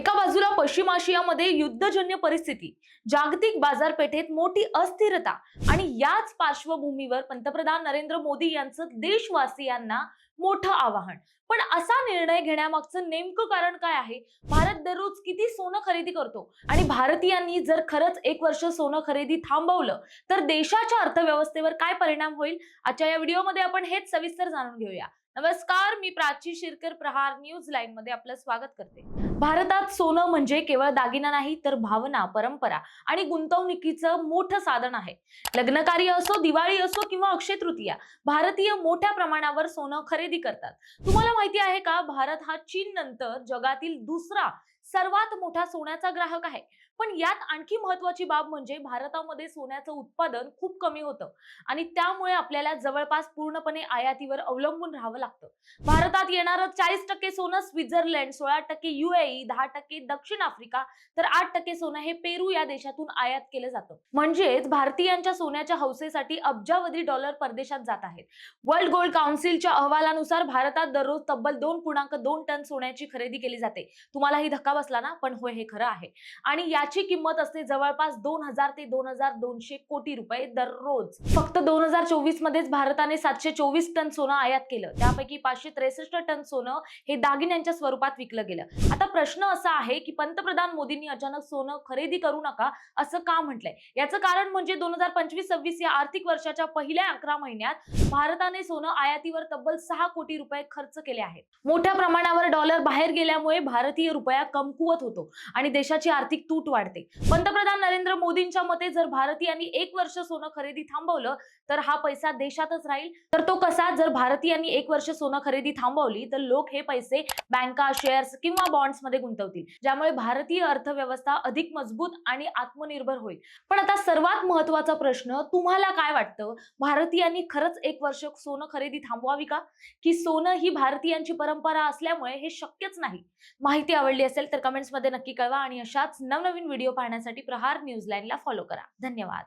एका बाजूला पश्चिम आशियामध्ये युद्धजन्य परिस्थिती, जागतिक बाजारपेठेत मोठी अस्थिरता आणि याच पार्श्वभूमीवर पंतप्रधान नरेंद्र मोदी यांचं देशवासियांना मोठं आवाहन. पण असा निर्णय घेण्यामागचं नेमकं कारण काय आहे? भारत दररोज किती सोनं खरेदी करतो आणि भारतीयांनी जर खरंच एक वर्ष सोनं खरेदी थांबवलं तर देशाच्या अर्थव्यवस्थेवर काय परिणाम होईल? आजच्या या व्हिडिओमध्ये आपण हेच सविस्तर जाणून घेऊया. नमस्कार, मी प्राची शिरकर, प्रहार न्यूज लाईन मध्ये आपलं स्वागत करते. भारतात सोनं म्हणजे केवळ दागिना नाही तर भावना, परंपरा आणि गुंतवणुकीचं मोठं साधन आहे. लग्नकार्य असो, दिवाळी असो किंवा अक्षय तृतीया, भारतीय मोठ्या प्रमाणावर सोनं खरेदी करतात. तुम्हाला माहिती आहे का, भारत हा चीन नंतर जगातील दुसरा सर्वात मोठा सोन्याचा ग्राहक आहे. पण यात आणखी महत्त्वाची बाब म्हणजे भारतामध्ये सोन्याचं उत्पादन खूप कमी होतं आणि त्यामुळे आपल्याला जवळपास पूर्णपणे आयातीवर अवलंबून राहावं लागतं. भारतात येणारं 40% सोनं स्वित्झर्लंड, 16% UAE, 10% दक्षिण आफ्रिका तर 8% सोनं हे पेरू या देशातून आयात केलं जातं. म्हणजेच भारतीयांच्या सोन्याच्या हौसेसाठी अब्जावधी डॉलर परदेशात जात आहेत. वर्ल्ड गोल्ड काउन्सिलच्या अहवालानुसार भारतात दररोज तब्बल 2.2 टन सोन्याची खरेदी केली जाते. तुम्हालाही धक्का बसला ना? पण होय, हे खरं आहे. आणि याची किंमत असते जवळपास 2000 ते 2200 कोटी रुपये दररोज. फक्त 2024 मध्येच भारताने 724 टन सोनं आयात केलं. त्यापैकी 563 टन सोनं हे दागिन्यांच्या स्वरूपात विकलं गेलं. आता प्रश्न असा आहे की पंतप्रधान मोदींनी अचानक सोनं खरेदी करू नका असं का म्हटलंय? याचं कारण म्हणजे 2025-26 या आर्थिक वर्षाच्या पहिल्या 11 महिन्यात भारताने सोनं आयातीवर तब्बल 6 कोटी रुपये खर्च केले आहेत. मोठ्या प्रमाणावर डॉलर बाहेर गेल्यामुळे भारतीय रुपया कमकुवत होतो आणि देशाची आर्थिक तूट वाढते. पंतप्रधान नरेंद्र मोदींच्या मते जर भारतीयांनी एक वर्ष सोनं खरेदी थांबवलं तर हा पैसा देशातच राहील. तर तो कसा? जर भारतीयांनी एक वर्ष सोनं खरेदी थांबवली तर लोक हे पैसे बँका, शेअर्स किंवा बॉन्ड्स मध्ये गुंतवतील, ज्यामुळे भारतीय अर्थव्यवस्था अधिक मजबूत आणि आत्मनिर्भर होईल. पण आता सर्वात महत्त्वाचा प्रश्न, तुम्हाला काय वाटतं? भारतीयांनी खरंच एक वर्ष सोनं खरेदी थांबवावी का? की सोनं ही भारतीयांची परंपरा असल्यामुळे हे शक्यच नाही? माहिती आवडली असेल तर कमेंट्स मध्ये नक्की कळवा आणि अशाच नवनवीन व्हिडिओ पाहण्यासाठी प्रहार न्यूज लाईनला फॉलो करा. धन्यवाद.